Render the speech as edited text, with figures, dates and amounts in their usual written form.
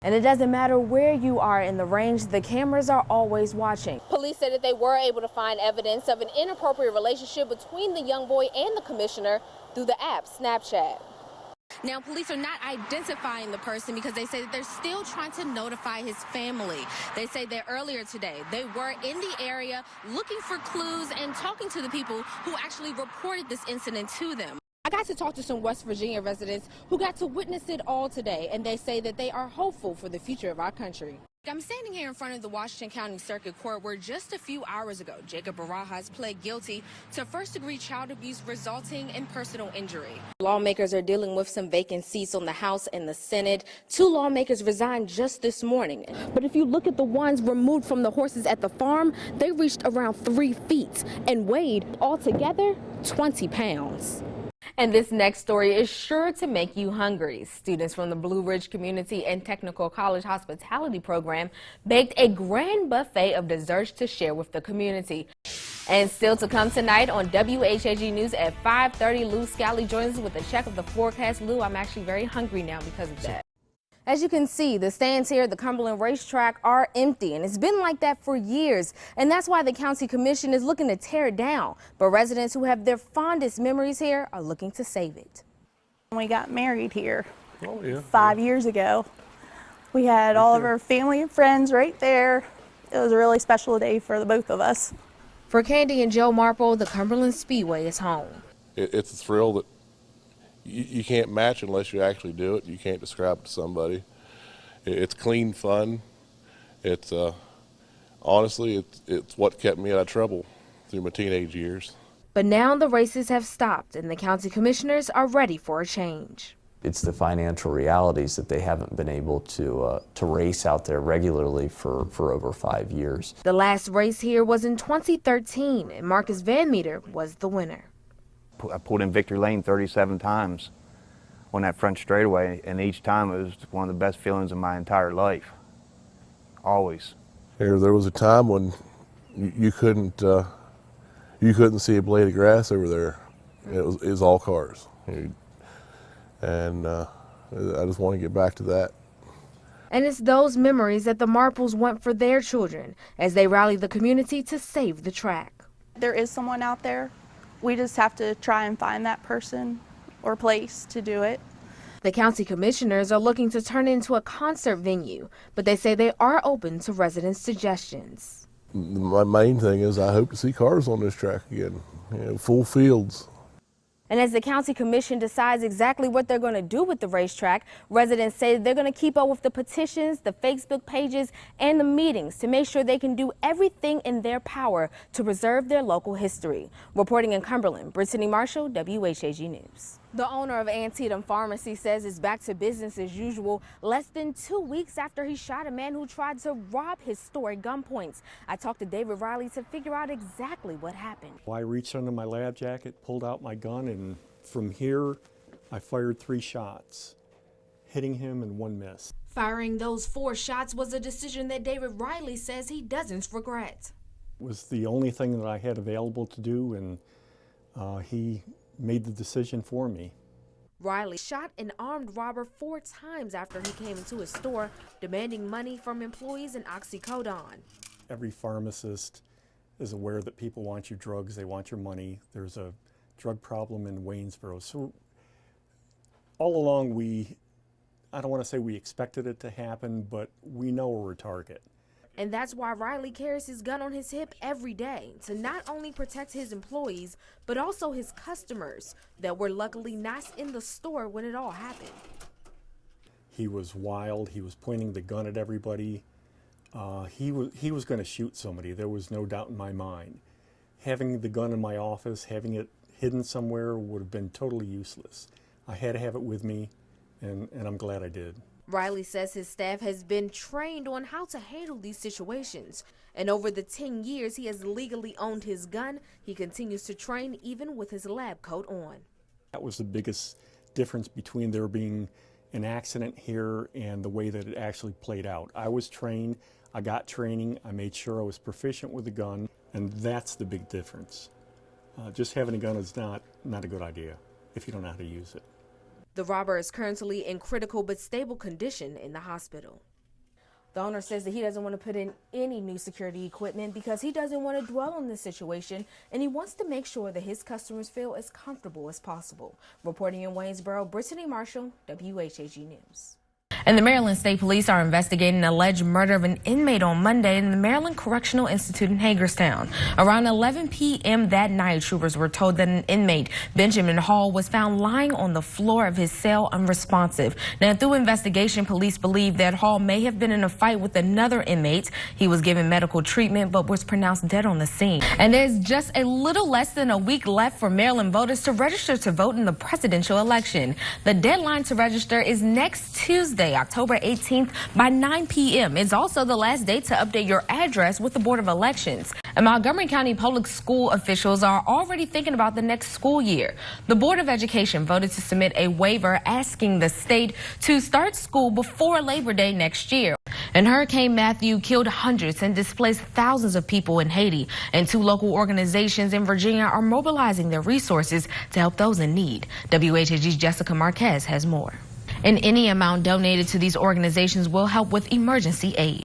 And it doesn't matter where you are in the range, the cameras are always watching. Police said that they were able to find evidence of an inappropriate relationship between the young boy and the commissioner through the app Snapchat. Now, police are not identifying the person because they say that they're still trying to notify his family. They say that earlier today, they were in the area looking for clues and talking to the people who actually reported this incident to them. I got to talk to some West Virginia residents who got to witness it all today, and they say that they are hopeful for the future of our country. I'm standing here in front of the Washington County Circuit Court where just a few hours ago, Jacob Barajas pled guilty to first-degree child abuse resulting in personal injury. Lawmakers are dealing with some vacant seats on the House and the Senate. 2 lawmakers resigned just this morning. But if you look at the ones removed from the horses at the farm, they reached around 3 feet and weighed altogether 20 pounds. And this next story is sure to make you hungry. Students from the Blue Ridge Community and Technical College Hospitality Program baked a grand buffet of desserts to share with the community. And still to come tonight on WHAG News at 5:30, Lou Scally joins us with a check of the forecast. Lou, I'm actually very hungry now because of that. As you can see, the stands here at the Cumberland Racetrack are empty, and it's been like that for years. And that's why the County Commission is looking to tear it down. But residents who have their fondest memories here are looking to save it. We got married here 5 years ago. We had all of our family and friends right there. It was a really special day for the both of us. For Candy and Joe Marple, the Cumberland Speedway is home. It's a thrill that you can't match unless you actually do it. You can't describe it to somebody. It's clean fun. It's honestly, it's what kept me out of trouble through my teenage years. But now the races have stopped and the county commissioners are ready for a change. It's the financial realities that they haven't been able to race out there regularly for over 5 years. The last race here was in 2013 and Marcus Van Meter was the winner. I pulled in victory lane 37 times on that front straightaway, and each time it was one of the best feelings of my entire life. Always. There was a time when you couldn't see a blade of grass over there. It was all cars, and I just want to get back to that. And it's those memories that the Marples want for their children as they rally the community to save the track. There is someone out there. We just have to try and find that person or place to do it. The county commissioners are looking to turn it into a concert venue, but they say they are open to residents' suggestions. My main thing is I hope to see cars on this track again, full fields. And as the county commission decides exactly what they're going to do with the racetrack, residents say they're going to keep up with the petitions, the Facebook pages, and the meetings to make sure they can do everything in their power to preserve their local history. Reporting in Cumberland, Brittany Marshall, WHAG News. The owner of Antietam Pharmacy says it's back to business as usual less than 2 weeks after he shot a man who tried to rob his store at gunpoint. I talked to David Riley to figure out exactly what happened. I reached under my lab jacket, pulled out my gun, and from here I fired 3 shots, hitting him and 1 miss. Firing those 4 shots was a decision that David Riley says he doesn't regret. It was the only thing that I had available to do, and he made the decision for me. Riley shot an armed robber 4 times after he came into his store, demanding money from employees and oxycodone. Every pharmacist is aware that people want your drugs, they want your money. There's a drug problem in Waynesboro. So all along I don't want to say we expected it to happen, but we know we're a target. And that's why Riley carries his gun on his hip every day to not only protect his employees, but also his customers that were luckily not in the store when it all happened. He was wild. He was pointing the gun at everybody. He was going to shoot somebody. There was no doubt in my mind. Having the gun in my office, having it hidden somewhere would have been totally useless. I had to have it with me, and I'm glad I did. Riley says his staff has been trained on how to handle these situations. And over the 10 years he has legally owned his gun, he continues to train even with his lab coat on. That was the biggest difference between there being an accident here and the way that it actually played out. I was trained, I got training, I made sure I was proficient with the gun, and that's the big difference. Just having a gun is not a good idea if you don't know how to use it. The robber is currently in critical but stable condition in the hospital. The owner says that he doesn't want to put in any new security equipment because he doesn't want to dwell on this situation, and he wants to make sure that his customers feel as comfortable as possible. Reporting in Waynesboro, Brittany Marshall, WHAG News. And the Maryland State Police are investigating an alleged murder of an inmate on Monday in the Maryland Correctional Institute in Hagerstown. Around 11 p.m. that night, troopers were told that an inmate, Benjamin Hall, was found lying on the floor of his cell unresponsive. Now, through investigation, police believe that Hall may have been in a fight with another inmate. He was given medical treatment but was pronounced dead on the scene. And there's just a little less than a week left for Maryland voters to register to vote in the presidential election. The deadline to register is next Tuesday, October 18th by 9 p.m. It's also the last day to update your address with the Board of Elections. And Montgomery County public school officials are already thinking about the next school year. The Board of Education voted to submit a waiver asking the state to start school before Labor Day next year. And Hurricane Matthew killed hundreds and displaced thousands of people in Haiti. And 2 local organizations in Virginia are mobilizing their resources to help those in need. WHAG's Jessica Marquez has more. And any amount donated to these organizations will help with emergency aid.